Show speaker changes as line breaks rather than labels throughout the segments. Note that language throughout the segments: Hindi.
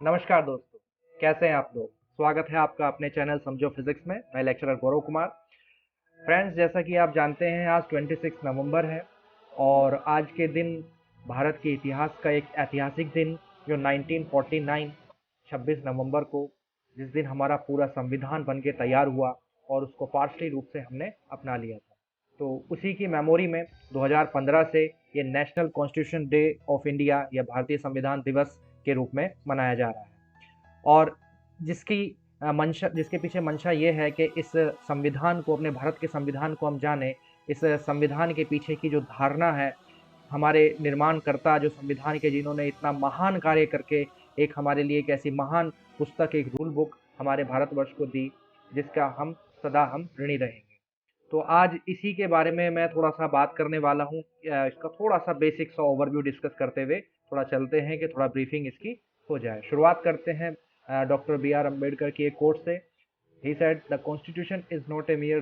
नमस्कार दोस्तों, कैसे हैं आप लोग? स्वागत है आपका अपने चैनल समझो फिजिक्स में। मैं लेक्चरर गौरव कुमार। फ्रेंड्स, जैसा कि आप जानते हैं, आज 26 नवंबर है और आज के दिन भारत के इतिहास का एक ऐतिहासिक दिन जो 1949 26 नवंबर को, जिस दिन हमारा पूरा संविधान बन के तैयार हुआ और उसको पार्शली रूप से हमने अपना लिया था। तो उसी की मेमोरी में 2015 से ये national constitution day of India या भारतीय संविधान दिवस के रूप में मनाया जा रहा है। और जिसकी मंशा, जिसके पीछे मंशा ये है कि इस संविधान को, अपने भारत के संविधान को हम जाने। इस संविधान के पीछे की जो धारणा है, हमारे निर्माणकर्ता जो संविधान के, जिन्होंने इतना महान कार्य करके एक हमारे लिए एक ऐसी महान पुस्तक, एक रूल बुक हमारे भारतवर्ष को दी, जिसका हम सदा हम ऋणी रहेंगे। तो आज इसी के बारे में मैं थोड़ा सा बात करने वाला हूँ। इसका थोड़ा सा बेसिक सा ओवरव्यू डिस्कस करते हुए थोड़ा चलते हैं कि थोड़ा ब्रीफिंग इसकी हो जाए। शुरुआत करते हैं डॉक्टर बी आर अम्बेडकर की एक कोट से। He said, the constitution is not a mere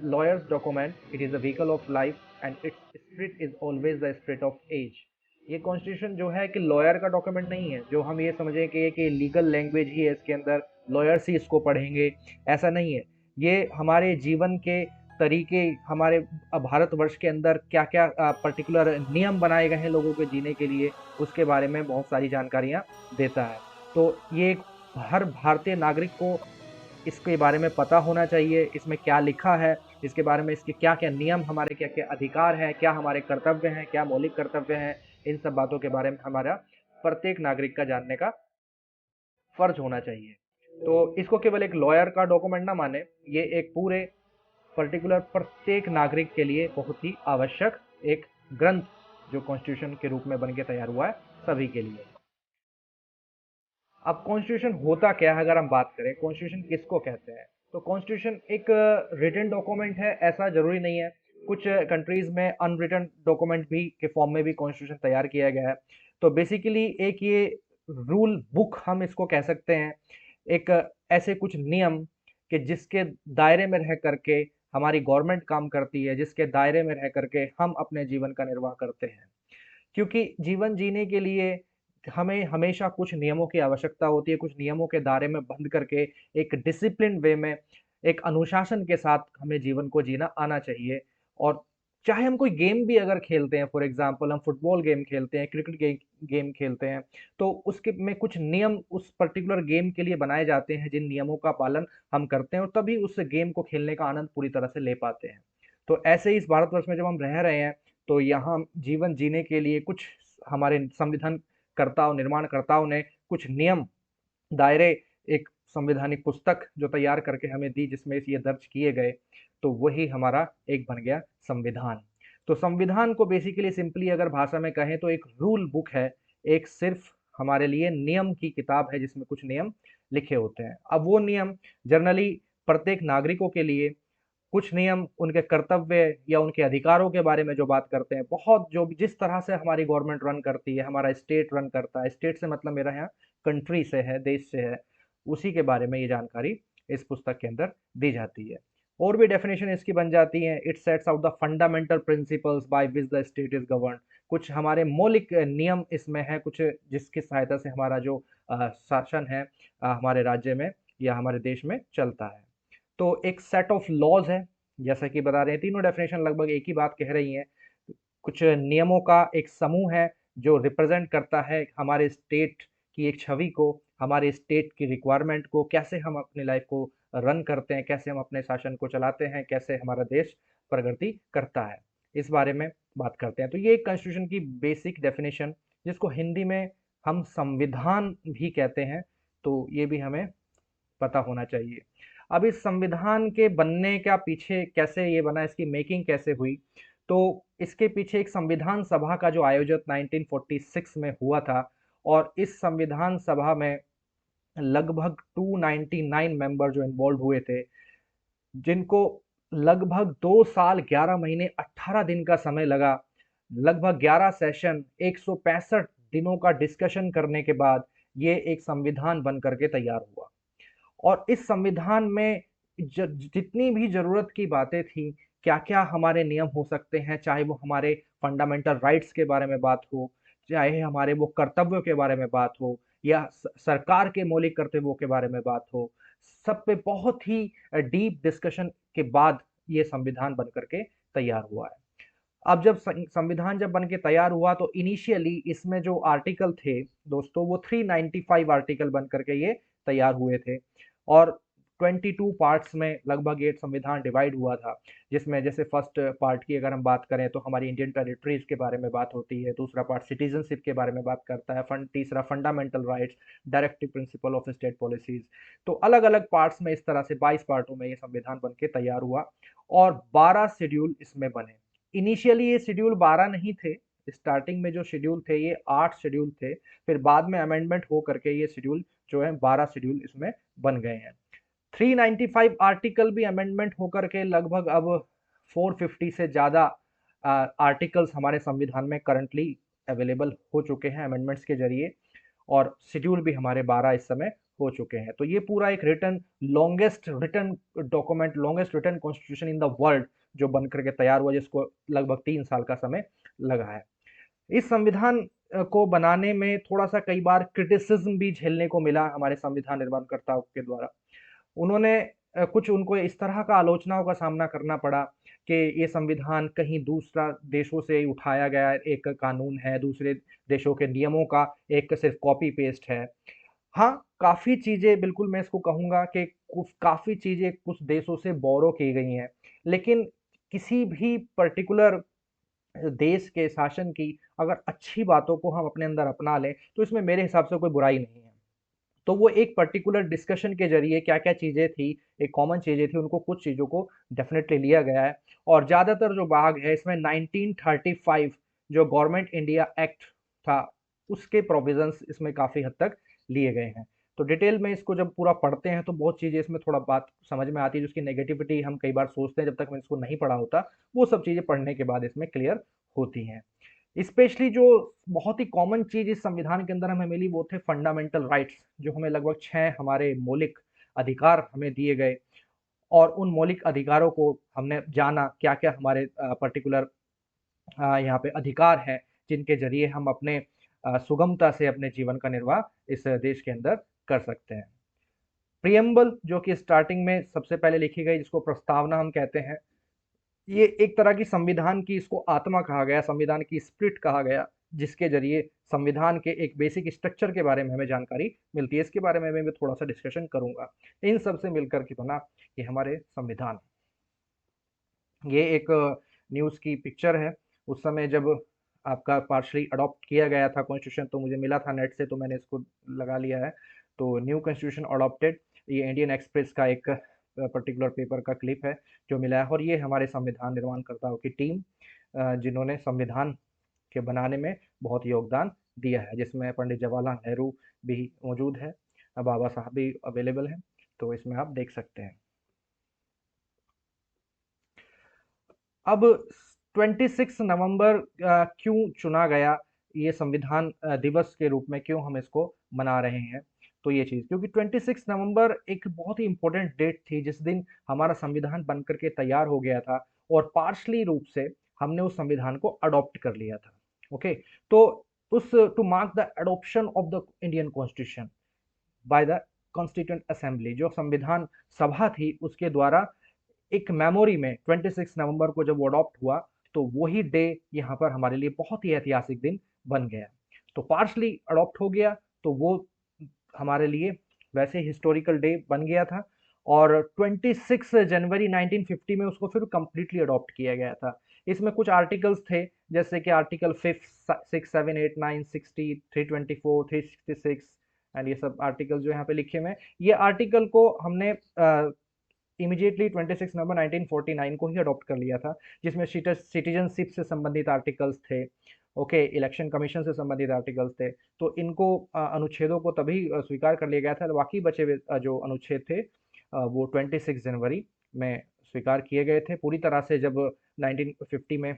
lawyer's document, it is a vehicle of life and its spirit is always the spirit of age। ये कॉन्स्टिट्यूशन जो है कि लॉयर का डॉक्यूमेंट नहीं है, जो हम ये समझें कि लीगल लैंग्वेज ही है, इसके अंदर लॉयर्स ही इसको पढ़ेंगे, ऐसा नहीं है। ये हमारे जीवन के तरीके, हमारे भारतवर्ष के अंदर क्या क्या पर्टिकुलर नियम बनाए गए हैं लोगों के जीने के लिए, उसके बारे में बहुत सारी जानकारियाँ देता है। तो ये हर भारतीय नागरिक को इसके बारे में पता होना चाहिए, इसमें क्या लिखा है, इसके बारे में, इसके क्या क्या नियम, हमारे क्या क्या अधिकार हैं, क्या हमारे कर्तव्य हैं, क्या मौलिक कर्तव्य हैं। इन सब बातों के बारे में हमारा प्रत्येक नागरिक का जानने का फर्ज होना चाहिए। तो इसको केवल एक लॉयर का डॉक्यूमेंट ना माने, ये एक पूरे पर्टिकुलर प्रत्येक नागरिक के लिए बहुत ही आवश्यक एक ग्रंथ, जो कॉन्स्टिट्यूशन के रूप में बन के तैयार हुआ है सभी के लिए। अब कॉन्स्टिट्यूशन होता क्या है, अगर हम बात करें कॉन्स्टिट्यूशन किसको कहते हैं, तो कॉन्स्टिट्यूशन एक रिटन डॉक्यूमेंट है, ऐसा जरूरी नहीं है। कुछ कंट्रीज में अनरिटन डॉक्यूमेंट भी के फॉर्म में भी कॉन्स्टिट्यूशन तैयार किया गया है। तो बेसिकली एक ये रूल बुक हम इसको कह सकते हैं। एक ऐसे कुछ नियम कि जिसके दायरे में रह करके हमारी गवर्नमेंट काम करती है, जिसके दायरे में रह करके हम अपने जीवन का निर्वाह करते हैं। क्योंकि जीवन जीने के लिए हमें हमेशा कुछ नियमों की आवश्यकता होती है, कुछ नियमों के दायरे में बंद करके एक डिसिप्लिन वे में, एक अनुशासन के साथ हमें जीवन को जीना आना चाहिए। और चाहे हम कोई गेम भी अगर खेलते हैं, फॉर एग्जांपल हम फुटबॉल गेम खेलते हैं, क्रिकेट गेम खेलते हैं, तो उसके में कुछ नियम उस पर्टिकुलर गेम के लिए बनाए जाते हैं, जिन नियमों का पालन हम करते हैं और तभी उस गेम को खेलने का आनंद पूरी तरह से ले पाते हैं। तो ऐसे ही इस भारतवर्ष में जब हम रह रहे हैं, तो यहाँ जीवन जीने के लिए कुछ हमारे संविधानकर्ताओं, निर्माणकर्ताओं ने कुछ नियम, दायरे, एक संवैधानिक पुस्तक जो तैयार करके हमें दी, जिसमें ये दर्ज किए गए, तो वही हमारा एक बन गया संविधान। तो संविधान को बेसिकली सिंपली अगर भाषा में कहें तो एक रूल बुक है, एक सिर्फ हमारे लिए नियम की किताब है, जिसमें कुछ नियम लिखे होते हैं। अब वो नियम जनरली प्रत्येक नागरिकों के लिए, कुछ नियम उनके कर्तव्य या उनके अधिकारों के बारे में जो बात करते हैं, बहुत जो भी, जिस तरह से हमारी गवर्नमेंट रन करती है, हमारा स्टेट रन करता है, स्टेट से मतलब मेरा यहाँ कंट्री से है, देश से है, उसी के बारे में ये जानकारी इस पुस्तक के अंदर दी जाती है। और भी डेफिनेशन इसकी बन जाती है। It sets out the fundamental principles by which the state is govern. कुछ हमारे मौलिक नियम इसमें है, कुछ जिसकी सहायता से हमारा जो शासन है हमारे राज्य में या हमारे देश में चलता है। तो एक सेट ऑफ लॉज है, जैसा कि बता रहे हैं, तीनों डेफिनेशन लगभग एक ही बात कह रही हैं। कुछ नियमों का एक समूह है जो रिप्रेजेंट करता है हमारे स्टेट की एक छवि को, हमारे स्टेट की रिक्वायरमेंट को, कैसे हम अपनी लाइफ को रन करते हैं, कैसे हम अपने शासन को चलाते हैं, कैसे हमारा देश प्रगति करता है, इस बारे में बात करते हैं। तो ये एक कॉन्स्टिट्यूशन की बेसिक डेफिनेशन, जिसको हिंदी में हम संविधान भी कहते हैं, तो ये भी हमें पता होना चाहिए। अब इस संविधान के बनने का पीछे कैसे ये बना, इसकी मेकिंग कैसे हुई, तो इसके पीछे एक संविधान सभा का जो आयोजन 1946 में हुआ था, और इस संविधान सभा में लगभग 299 मेंबर जो इन्वॉल्व हुए थे, जिनको लगभग 2 साल 11 महीने 18 दिन का समय लगा। लगभग 11 सेशन, 165 दिनों का डिस्कशन करने के बाद ये एक संविधान बन करके तैयार हुआ। और इस संविधान में जितनी भी जरूरत की बातें थी, क्या क्या हमारे नियम हो सकते हैं, चाहे वो हमारे फंडामेंटल राइट्स के बारे में बात हो, चाहे हमारे वो कर्तव्यों के बारे में बात हो, या सरकार के मौलिक कर्तव्यों के बारे में बात हो, सब पे बहुत ही डीप डिस्कशन के बाद ये संविधान बन करके तैयार हुआ है। अब जब संविधान जब बन के तैयार हुआ तो इनिशियली इसमें जो आर्टिकल थे दोस्तों वो 395 आर्टिकल बन करके ये तैयार हुए थे और 22 पार्ट्स में लगभग ये संविधान डिवाइड हुआ था, जिसमें जैसे फर्स्ट पार्ट की अगर हम बात करें तो हमारी इंडियन टेरिटरीज के बारे में बात होती है, दूसरा पार्ट सिटीजनशिप के बारे में बात करता है, तीसरा fundamental rights, directive principle of state policies. तो अलग अलग पार्ट्स में इस तरह से 22 पार्टों में ये संविधान बन के तैयार हुआ और 12 शेड्यूल इसमें बने। इनिशियली ये शेड्यूल 12 नहीं थे, स्टार्टिंग में जो शेड्यूल थे ये 8 शेड्यूल थे, फिर बाद में अमेंडमेंट हो करके ये शेड्यूल जो है 12 शेड्यूल इसमें बन गए हैं। 395 आर्टिकल भी अमेंडमेंट होकर के लगभग अब 450 से ज़्यादा आर्टिकल्स हमारे संविधान में करंटली अवेलेबल हो चुके हैं अमेंडमेंट्स के जरिए, और शेड्यूल भी हमारे 12 इस समय हो चुके हैं। तो ये पूरा एक longest written document, longest written constitution in the world जो बन करके तैयार हुआ, जिसको लगभग 3 साल का समय लगा है। इस संविधान को बनाने में थोड़ा सा कई बार क्रिटिसिज्म भी झेलने को मिला हमारे संविधान निर्माणकर्ताओं के द्वारा। उन्होंने कुछ उनको इस तरह का आलोचनाओं का सामना करना पड़ा कि ये संविधान कहीं दूसरा देशों से उठाया गया एक कानून है, दूसरे देशों के नियमों का एक सिर्फ कॉपी पेस्ट है। हाँ, काफ़ी चीज़ें बिल्कुल मैं इसको कहूँगा कि कुछ काफ़ी चीज़ें कुछ देशों से बोरो की गई हैं, लेकिन किसी भी पर्टिकुलर देश के शासन की अगर अच्छी बातों को हम अपने अंदर अपना लें, तो इसमें मेरे हिसाब से कोई बुराई नहीं है। तो वो एक पर्टिकुलर डिस्कशन के ज़रिए क्या-क्या चीज़ें थी, एक कॉमन चीज़ें थी, उनको कुछ चीज़ों को डेफ़िनेटली लिया गया है और ज़्यादातर जो भाग है इसमें 1935 जो गवर्नमेंट इंडिया एक्ट था, उसके प्रोविज़न्स इसमें काफ़ी हद तक लिए गए हैं। तो डिटेल में इसको जब पूरा पढ़ते हैं तो बहुत चीज़ें इसमें थोड़ा बात समझ में आती है, जिसकी नेगेटिविटी हम कई बार सोचते हैं जब तक मैं इसको नहीं पढ़ा होता, वो सब चीज़ें पढ़ने के बाद इसमें क्लियर होती हैं। स्पेशली जो बहुत ही कॉमन चीज़ इस संविधान के अंदर हमें मिली वो थे फंडामेंटल राइट्स, जो हमें लगभग 6 हमारे मौलिक अधिकार हमें दिए गए और उन मौलिक अधिकारों को हमने जाना क्या-क्या हमारे पर्टिकुलर यहाँ पे अधिकार हैं, जिनके ज़रिए हम अपने सुगमता से अपने जीवन का निर्वाह इस देश के अंदर कर सकते हैं। प्रिएम्बल जो कि स्टार्टिंग में सबसे पहले लिखी गई, जिसको प्रस्तावना हम कहते हैं, ये एक तरह की संविधान की इसको आत्मा कहा गया, संविधान की स्पिरिट कहा गया, जिसके ज़रिए संविधान के एक बेसिक स्ट्रक्चर के बारे में हमें जानकारी मिलती है। इसके बारे में मैं थोड़ा-सा डिस्कशन करूँगा। इन सब से मिलकर के बना ये हमारे संविधान। ये एक न्यूज़ की पिक्चर है। उस समय जब आपका पार्शली अडॉप्ट किया गया था कॉन्स्टिट्यूशन, तो मुझे मिला था नेट से, तो मैंने इसको लगा लिया है। तो न्यू कॉन्स्टिट्यूशन अडॉप्टेड, ये इंडियन एक्सप्रेस का एक पर्टिकुलर पेपर का क्लिप है जो मिला है और ये हमारे संविधान निर्माणकर्ताओं की टीम जिन्होंने संविधान के बनाने में बहुत योगदान दिया है, जिसमें पंडित जवाहरलाल नेहरू भी मौजूद है, बाबा साहब भी अवेलेबल हैं, तो इसमें आप देख सकते हैं। अब 26 नवंबर क्यों चुना गया ये संविधान दिवस के रूप में, क्यों हम इसको मना रहे हैं? तो ये चीज़, क्योंकि 26 नवंबर एक बहुत ही इम्पोर्टेंट डेट थी जिस दिन हमारा संविधान बन कर के तैयार हो गया था और पार्शली रूप से हमने उस संविधान को अडॉप्ट कर लिया था। ओके, तो उस to mark the adoption of the Indian constitution by the constituent assembly, जो संविधान सभा थी उसके द्वारा एक मेमोरी में 26 नवंबर को जब वो अडॉप्ट हुआ, तो वही डे यहाँ पर हमारे लिए बहुत ही ऐतिहासिक दिन बन गया। तो पार्शली अडॉप्ट हो गया, तो वो हमारे लिए वैसे हिस्टोरिकल डे बन गया था और 26 जनवरी 1950 में उसको फिर कंप्लीटली अडॉप्ट किया गया था। इसमें कुछ आर्टिकल्स थे, जैसे कि आर्टिकल 5, 6, 7, 8, 9, 60, 324, 366 एंड ये सब आर्टिकल जो यहाँ पे लिखे हुए हैं, ये आर्टिकल को हमने इमीडिएटली 26 नवंबर 1949 को ही अडॉप्ट कर लिया था, जिसमें सिटीजनशिप से संबंधित आर्टिकल्स थे, ओके, इलेक्शन कमीशन से संबंधित आर्टिकल्स थे। तो इनको अनुच्छेदों को तभी स्वीकार कर लिया गया था, बाकी बचे हुए जो अनुच्छेद थे वो 26 जनवरी में स्वीकार किए गए थे पूरी तरह से। जब 1950 में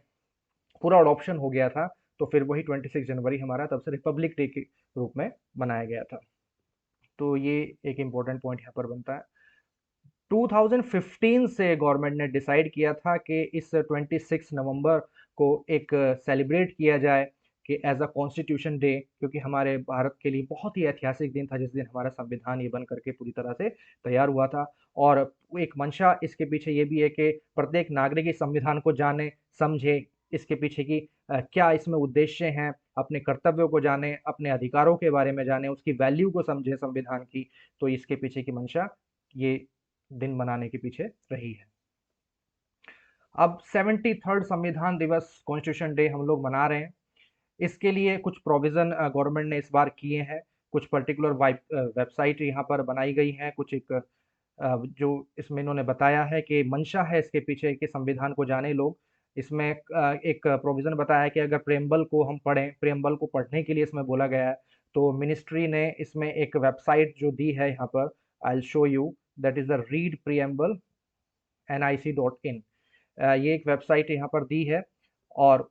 पूरा अडॉप्शन हो गया था, तो फिर वही 26 जनवरी हमारा तब से रिपब्लिक डे के रूप में मनाया गया था। तो ये एक इम्पोर्टेंट पॉइंट यहाँ पर बनता है। 2015 से गवर्नमेंट ने डिसाइड किया था कि इस 26 नवंबर को एक सेलिब्रेट किया जाए कि एज अ कॉन्स्टिट्यूशन डे, क्योंकि हमारे भारत के लिए बहुत ही ऐतिहासिक दिन था जिस दिन हमारा संविधान ये बन करके पूरी तरह से तैयार हुआ था। और एक मंशा इसके पीछे ये भी है कि प्रत्येक नागरिक इस संविधान को जाने समझे, इसके पीछे की क्या इसमें उद्देश्य हैं, अपने कर्तव्यों को जाने, अपने अधिकारों के बारे में जाने, उसकी वैल्यू को समझे संविधान की। तो इसके पीछे की मंशा ये दिन मनाने के पीछे रही है। अब 73rd संविधान दिवस कॉन्स्टिट्यूशन डे हम लोग मना रहे हैं। इसके लिए कुछ प्रोविज़न गवर्नमेंट ने इस बार किए हैं, कुछ पर्टिकुलर वेबसाइट यहाँ पर बनाई गई हैं, कुछ एक जो इसमें इन्होंने बताया है कि मंशा है इसके पीछे कि संविधान को जाने लोग। इसमें एक प्रोविज़न बताया है कि अगर प्रेम्बल को हम पढ़ें, प्रेम्बल को पढ़ने के लिए इसमें बोला गया है, तो मिनिस्ट्री ने इसमें एक वेबसाइट जो दी है यहाँ पर, I will show you, that is the read preamble nic.in। ये एक वेबसाइट यहाँ पर दी है और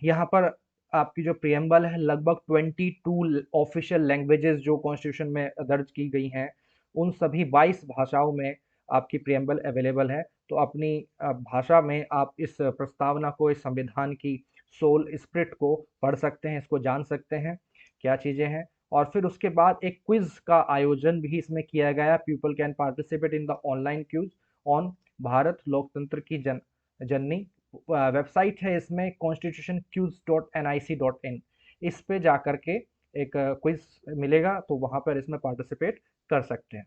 यहाँ पर आपकी जो प्रियम्बल है लगभग 22 ऑफिशियल लैंग्वेजेस जो कॉन्स्टिट्यूशन में दर्ज की गई हैं, उन सभी 22 भाषाओं में आपकी प्रियम्बल अवेलेबल है। तो अपनी भाषा में आप इस प्रस्तावना को, इस संविधान की सोल स्पिरिट को पढ़ सकते हैं, इसको जान सकते हैं क्या चीज़ें हैं। और फिर उसके बाद एक क्विज का आयोजन भी इसमें किया गया। People can participate in the online quiz on Bharat लोकतंत्र की जननी। वेबसाइट है इसमें constitutionquiz.nic.in। इस पे जा कर के एक क्विज मिलेगा, तो वहाँ पर इसमें पार्टिसिपेट कर सकते हैं।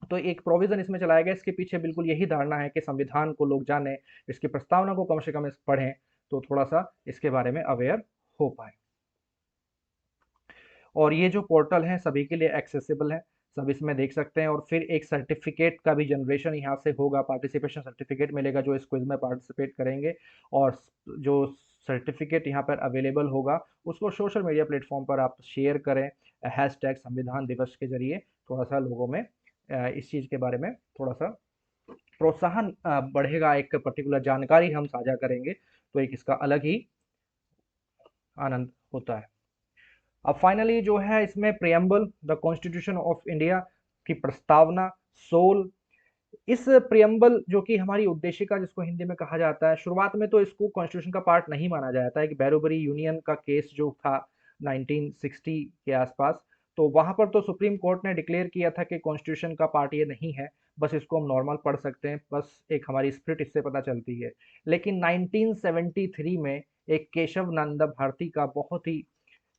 तो एक प्रोविज़न इसमें चलाया गया, इसके पीछे बिल्कुल यही धारणा है कि संविधान को लोग जानें, इसकी प्रस्तावना को कम से कम पढ़ें, तो थोड़ा-सा इसके बारे में अवेयर हो पाएँ। और ये जो पोर्टल है सभी के लिए एक्सेसिबल है, सब इसमें देख सकते हैं। और फिर एक सर्टिफिकेट का भी जनरेशन यहाँ से होगा, पार्टिसिपेशन सर्टिफिकेट मिलेगा जो इस क्विज में पार्टिसिपेट करेंगे। और जो सर्टिफिकेट यहाँ पर अवेलेबल होगा उसको सोशल मीडिया प्लेटफॉर्म पर आप शेयर करें, हैशटैग संविधान दिवस के जरिए थोड़ा सा लोगों में इस चीज़ के बारे में थोड़ा सा प्रोत्साहन बढ़ेगा, एक पर्टिकुलर जानकारी हम साझा करेंगे, तो एक इसका अलग ही आनंद होता है। अब फाइनली जो है इसमें preamble, the constitution of India की प्रस्तावना, सोल। इस प्रियम्बल जो कि हमारी उद्देशिका जिसको हिंदी में कहा जाता है, शुरुआत में तो इसको कॉन्स्टिट्यूशन का पार्ट नहीं माना जाता है कि बैरोबरी यूनियन का केस जो था 1960 के आसपास, तो वहां पर तो सुप्रीम कोर्ट ने डिक्लेयर किया था कि कॉन्स्टिट्यूशन का पार्ट ये नहीं है, बस इसको हम नॉर्मल पढ़ सकते हैं, बस एक हमारी स्पिरिट इससे पता चलती है। लेकिन 1973 में एक केशव नंदा भारती का बहुत ही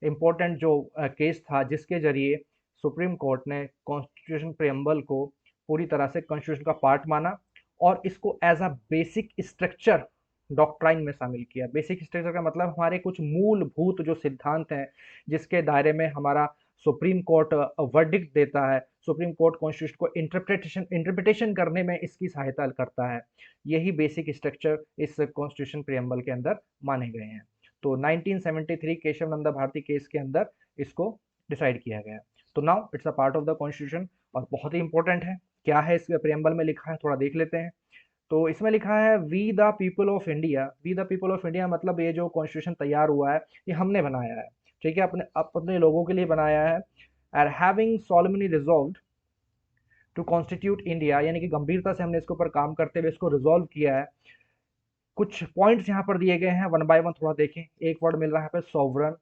इम्पोर्टेंट जो केस था, जिसके जरिए सुप्रीम कोर्ट ने कॉन्स्टिट्यूशन प्रियम्बल को पूरी तरह से कॉन्स्टिट्यूशन का पार्ट माना और इसको as a basic structure doctrine में शामिल किया। बेसिक स्ट्रक्चर का मतलब हमारे कुछ मूलभूत जो सिद्धांत हैं जिसके दायरे में हमारा सुप्रीम कोर्ट वर्डिक्ट देता है, सुप्रीम कोर्ट कॉन्स्टिट्यूशन को इंटरप्रिटेशन करने में इसकी सहायता करता है, यही बेसिक स्ट्रक्चर इस कॉन्स्टिट्यूशन प्रियम्बल के अंदर माने गए हैं। तो 1973 केशव नंदा भारती केस के अंदर इसको डिसाइड किया गया। तो now it's a part of the constitution और बहुत ही इंपॉर्टेंट है। क्या है इस प्रियम्बल में लिखा है, थोड़ा देख लेते हैं। तो इसमें लिखा है we the people of India. We the people of India मतलब ये जो कॉन्स्टिट्यूशन तैयार हुआ है ये हमने बनाया है, ठीक है, अपने लोगों के लिए बनाया है। Are having solemnly resolved to constitute India, यानी कि गंभीरता से हमने इसके ऊपर काम करते हुए इसको रिजॉल्व किया है। कुछ पॉइंट्स यहाँ पर दिए गए हैं, वन बाय वन थोड़ा देखें। एक वर्ड मिल रहा है पे सॉवरन,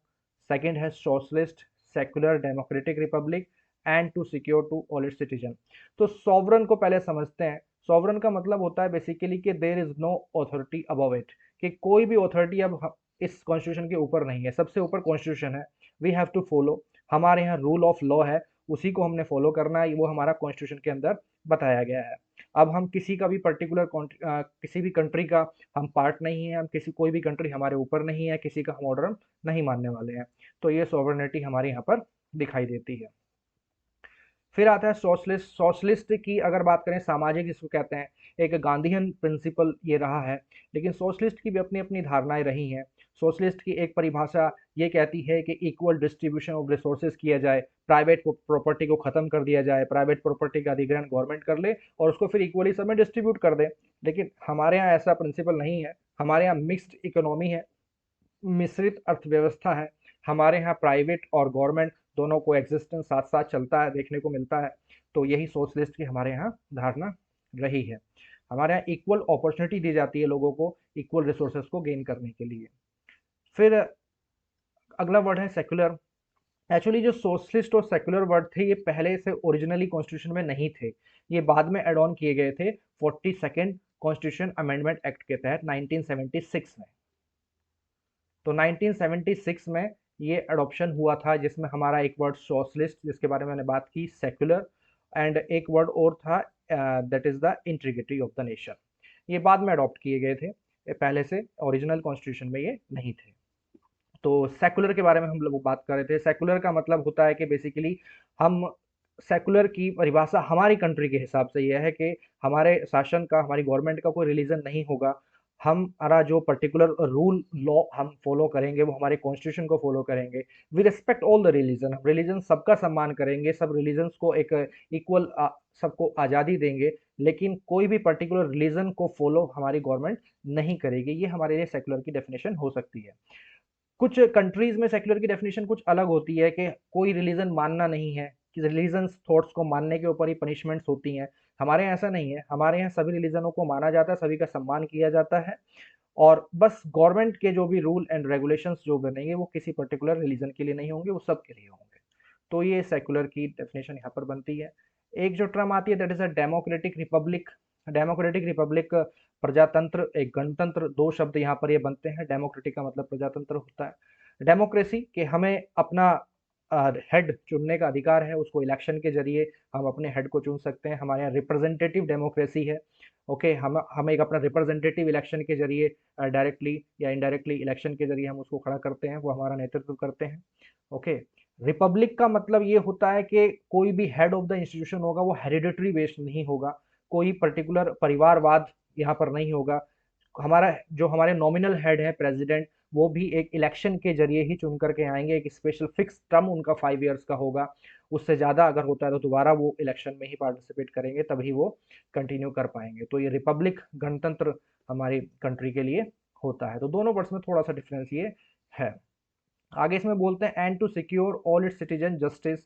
सेकंड है socialist, secular democratic republic and to secure to all its citizen. तो सॉवरन को पहले समझते हैं। सॉवरन का मतलब होता है बेसिकली कि there is no authority above it, कि कोई भी अथॉरिटी अब इस कॉन्स्टिट्यूशन के ऊपर नहीं है, सबसे ऊपर कॉन्स्टिट्यूशन है। वी हैव टू फॉलो, हमारे यहाँ रूल ऑफ लॉ है, उसी को हमने फॉलो करना है, वो हमारा कॉन्स्टिट्यूशन के अंदर बताया गया है। अब हम किसी का भी पर्टिकुलर किसी भी कंट्री का हम पार्ट नहीं है, हम किसी कोई भी कंट्री हमारे ऊपर नहीं है, किसी का हम ऑर्डर नहीं मानने वाले हैं। तो ये सॉवरेनिटी हमारे यहाँ पर दिखाई देती है। फिर आता है सोशलिस्ट। सोशलिस्ट की अगर बात करें, सामाजिक जिसको कहते हैं, एक गांधीयन प्रिंसिपल ये रहा है, लेकिन सोशलिस्ट की भी अपनी अपनी धारणाएं रही हैं। सोशलिस्ट की एक परिभाषा ये कहती है कि इक्वल डिस्ट्रीब्यूशन ऑफ रिसोर्सेज किया जाए, प्राइवेट प्रॉपर्टी को खत्म कर दिया जाए, प्राइवेट प्रॉपर्टी का अधिग्रहण गवर्नमेंट कर ले और उसको फिर इक्वली सब में डिस्ट्रीब्यूट कर दे। लेकिन हमारे यहाँ ऐसा प्रिंसिपल नहीं है, हमारे यहाँ मिक्स्ड इकोनॉमी है, मिश्रित अर्थव्यवस्था है। हमारे यहाँ प्राइवेट और गवर्नमेंट दोनों को एग्जिस्टेंस साथ साथ चलता है, देखने को मिलता है। तो यही सोशलिस्ट की हमारे यहाँ धारणा रही है। हमारे यहाँ इक्वल अपॉर्चुनिटी दी जाती है लोगों को इक्वल रिसोर्सेज को गेन करने के लिए। फिर अगला वर्ड है सेक्युलर। एक्चुअली जो सोशलिस्ट और सेक्युलर वर्ड थे ये पहले से ओरिजिनली कॉन्स्टिट्यूशन में नहीं थे, ये बाद में एड ऑन किए गए थे 42nd कॉन्स्टिट्यूशन अमेंडमेंट एक्ट के तहत 1976 में। तो 1976 में ये अडॉप्शन हुआ था, जिसमें हमारा एक वर्ड सोशलिस्ट जिसके बारे में मैंने बात की, सेक्युलर, एंड एक वर्ड और था that is the integrity of the nation. ये बाद में अडॉप्ट किए गए थे, ये पहले से ओरिजिनल कॉन्स्टिट्यूशन में ये नहीं थे। तो सेकुलर के बारे में हम लोग बात कर रहे थे। सेकुलर का मतलब होता है कि बेसिकली हम, सेकुलर की परिभाषा हमारी कंट्री के हिसाब से यह है कि हमारे शासन का, हमारी गवर्नमेंट का कोई रिलीजन नहीं होगा। हमारा जो पर्टिकुलर रूल लॉ हम फॉलो करेंगे वो हमारे कॉन्स्टिट्यूशन को फॉलो करेंगे। We respect all the religion, हम रिलीजन सबका सम्मान करेंगे, सब रिलीजन्स को एक इक्वल सबको आज़ादी देंगे, लेकिन कोई भी पर्टिकुलर रिलीजन को फॉलो हमारी गवर्नमेंट नहीं करेगी। ये हमारे लिए सेकुलर की डेफिनेशन हो सकती है। कुछ कंट्रीज में सेक्युलर की डेफिनेशन कुछ अलग होती है कि कोई रिलीजन मानना नहीं है, कि रिलीजन थॉट्स को मानने के ऊपर ही पनिशमेंट्स होती हैं। हमारे यहाँ ऐसा नहीं है, हमारे यहाँ सभी रिलीजनों को माना जाता है, सभी का सम्मान किया जाता है, और बस गवर्नमेंट के जो भी रूल एंड रेगुलेशंस जो बनेंगे वो किसी पर्टिकुलर रिलीजन के लिए नहीं होंगे, वो सब के लिए होंगे। तो ये सेक्युलर की डेफिनेशन यहाँ पर बनती है। एक जो टर्म आती है that is a democratic Republic. Democratic Republic प्रजातंत्र, एक गणतंत्र, दो शब्द यहाँ पर ये बनते हैं। डेमोक्रेटिक का मतलब प्रजातंत्र होता है। डेमोक्रेसी कि हमें अपना हेड चुनने का अधिकार है, उसको इलेक्शन के जरिए हम अपने हेड को चुन सकते हैं। हमारे यहाँ रिप्रेजेंटेटिव डेमोक्रेसी है। ओके, हम एक अपना रिप्रेजेंटेटिव इलेक्शन के जरिए डायरेक्टली या इनडायरेक्टली इलेक्शन के जरिए हम उसको खड़ा करते हैं, वो हमारा नेतृत्व करते हैं। ओके, रिपब्लिक का मतलब ये होता है कि कोई भी हेड ऑफ द इंस्टीट्यूशन होगा वो हेरिडिटरी बेस्ड नहीं होगा, कोई पर्टिकुलर परिवारवाद यहाँ पर नहीं होगा। हमारा जो हमारे नॉमिनल हेड है प्रेसिडेंट, वो भी एक इलेक्शन के जरिए ही चुन करके आएंगे। एक स्पेशल फिक्स टर्म उनका 5 ईयर्स का होगा, उससे ज़्यादा अगर होता है तो दोबारा वो इलेक्शन में ही पार्टिसिपेट करेंगे, तभी वो कंटिन्यू कर पाएंगे। तो ये रिपब्लिक, गणतंत्र हमारी कंट्री के लिए होता है। तो दोनों वर्ड्स में थोड़ा सा डिफरेंस ये है। आगे इसमें बोलते हैं and to secure all its citizen justice.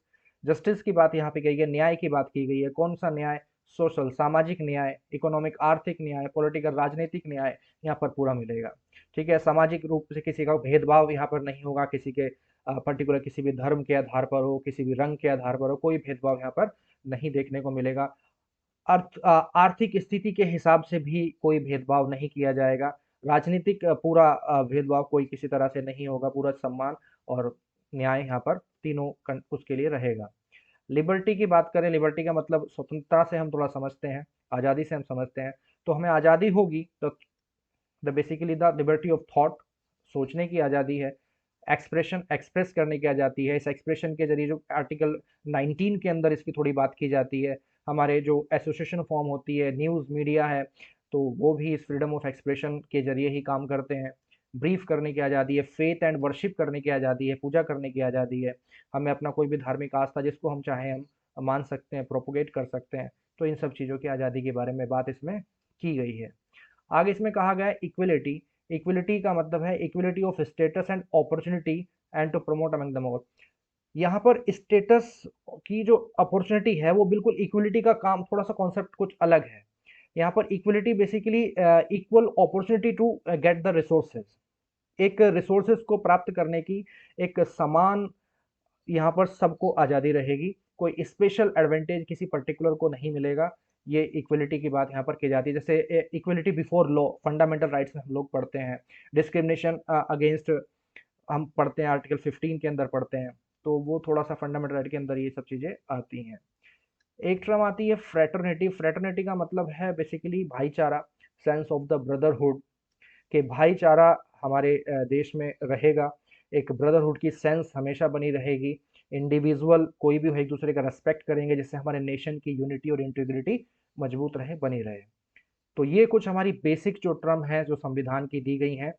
Justice की बात यहाँ पे की गई है, न्याय की बात की गई है। कौन सा न्याय? सोशल, सामाजिक न्याय, इकोनॉमिक आर्थिक न्याय, पॉलिटिकल राजनीतिक न्याय यहाँ पर पूरा मिलेगा। ठीक है, सामाजिक रूप से किसी का भेदभाव यहाँ पर नहीं होगा, किसी के पर्टिकुलर किसी भी धर्म के आधार पर हो, किसी भी रंग के आधार पर हो, कोई भेदभाव यहाँ पर नहीं देखने को मिलेगा। आर्थिक स्थिति के हिसाब से भी कोई भेदभाव नहीं किया जाएगा। राजनीतिक पूरा भेदभाव कोई किसी तरह से नहीं होगा, पूरा सम्मान और न्याय यहाँ पर तीनों उसके लिए रहेगा। लिबर्टी की बात करें, लिबर्टी का मतलब स्वतंत्रता से हम थोड़ा समझते हैं, आज़ादी से हम समझते हैं। तो हमें आज़ादी होगी तो the basically the liberty of thought, सोचने की आज़ादी है। एक्सप्रेशन, एक्सप्रेस करने की आज़ादी है। इस एक्सप्रेशन के जरिए जो आर्टिकल 19 के अंदर इसकी थोड़ी बात की जाती है, हमारे जो एसोसिएशन फॉर्म होती है, न्यूज़ मीडिया है, तो वो भी इस फ्रीडम ऑफ एक्सप्रेशन के जरिए ही काम करते हैं। ब्रीफ करने की आज़ादी है, फेथ एंड वर्शिप करने की आज़ादी है, पूजा करने की आज़ादी है। हमें अपना कोई भी धार्मिक आस्था जिसको हम चाहें हम मान सकते हैं, प्रोपोगेट कर सकते हैं। तो इन सब चीज़ों की आज़ादी के बारे में बात इसमें की गई है। आगे इसमें कहा गया है इक्वलिटी। इक्वलिटी का मतलब है equality of status and opportunity and to promote among the all. यहाँ पर स्टेटस की जो अपॉर्चुनिटी है वो बिल्कुल इक्वलिटी का काम, थोड़ा सा कॉन्सेप्ट कुछ अलग है। यहाँ पर equality basically equal opportunity to get the resources, एक रिसोर्सेज को प्राप्त करने की एक समान यहाँ पर सबको आज़ादी रहेगी, कोई स्पेशल एडवांटेज किसी पर्टिकुलर को नहीं मिलेगा। ये इक्वलिटी की बात यहाँ पर की जाती है। जैसे equality before law, fundamental rights में हम लोग पढ़ते हैं। डिस्क्रिमिनेशन अगेंस्ट हम पढ़ते हैं, आर्टिकल 15 के अंदर पढ़ते हैं। तो वो थोड़ा सा फंडामेंटल राइट के अंदर ये सब चीज़ें आती हैं। एक टर्म आती है फ्रेटर्निटी। फ्रेटर्निटी का मतलब है बेसिकली भाईचारा, सेंस ऑफ द ब्रदरहुड, कि भाईचारा हमारे देश में रहेगा, एक ब्रदरहुड की सेंस हमेशा बनी रहेगी। इंडिविजुअल कोई भी हो एक दूसरे का रेस्पेक्ट करेंगे, जिससे हमारे नेशन की यूनिटी और इंटीग्रिटी मजबूत रहे, बनी रहे। तो ये कुछ हमारी बेसिक जो टर्म है जो संविधान की दी गई हैं,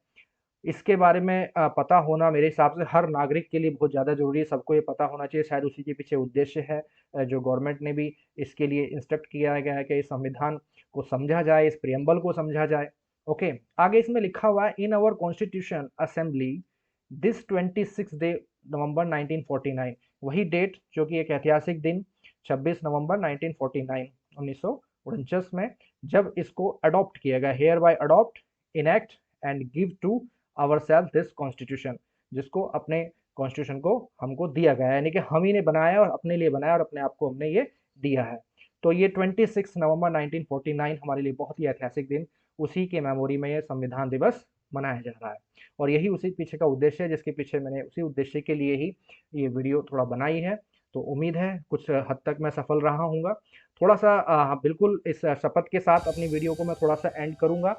इसके बारे में पता होना मेरे हिसाब से हर नागरिक के लिए बहुत ज़्यादा ज़रूरी है। सबको ये पता होना चाहिए, शायद उसी के पीछे उद्देश्य है जो गवर्नमेंट ने भी इसके लिए इंस्ट्रक्ट किया गया है कि इस संविधान को समझा जाए, इस प्रियम्बल को समझा जाए। ओके, आगे इसमें लिखा हुआ है in our constitution assembly this 26 November 1949। वही डेट जो कि एक ऐतिहासिक दिन 26 नवंबर 1949, 1949 में जब इसको अडॉप्ट किया गया, hereby adopt, enact and give to our self this constitution, जिसको अपने कॉन्स्टिट्यूशन को हमको दिया गया है, यानी कि हम ही ने बनाया और अपने लिए बनाया और अपने आप को हमने ये दिया है। तो ये 26 नवंबर 1949 हमारे लिए बहुत ही ऐतिहासिक दिन, उसी के मेमोरी में ये संविधान दिवस मनाया जा रहा है। और यही उसी पीछे का उद्देश्य है, जिसके पीछे मैंने उसी उद्देश्य के लिए ही ये वीडियो थोड़ा बनाई है। तो उम्मीद है कुछ हद तक मैं सफल रहा हूँगा। थोड़ा सा बिल्कुल इस शपथ के साथ अपनी वीडियो को मैं थोड़ा सा एंड करूँगा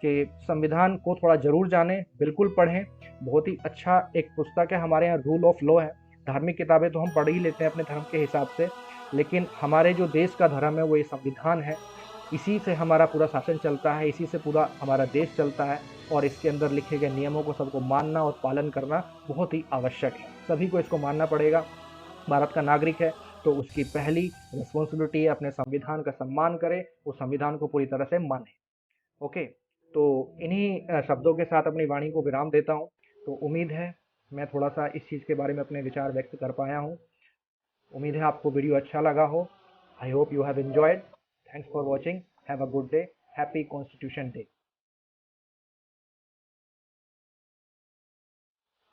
कि संविधान को थोड़ा ज़रूर जानें, बिल्कुल पढ़ें। बहुत ही अच्छा एक पुस्तक है, हमारे यहाँ रूल ऑफ लॉ है। धार्मिक किताबें तो हम पढ़ ही लेते हैं अपने धर्म के हिसाब से, लेकिन हमारे जो देश का धर्म है वो ये संविधान है। इसी से हमारा पूरा शासन चलता है, इसी से पूरा हमारा देश चलता है, और इसके अंदर लिखे गए नियमों को सबको मानना और पालन करना बहुत ही आवश्यक है। सभी को इसको मानना पड़ेगा। भारत का नागरिक है तो उसकी पहली रिस्पॉन्सिबिलिटी है अपने संविधान का सम्मान करे, उस संविधान को पूरी तरह से माने। ओके, तो इन्हीं शब्दों के साथ अपनी वाणी को विराम देता हूँ। तो उम्मीद है मैं थोड़ा सा इस चीज़ के बारे में अपने विचार व्यक्त कर पाया हूँ। उम्मीद है आपको वीडियो अच्छा लगा हो। I hope you have enjoyed. Thanks for watching. Have a good day. Happy constitution day.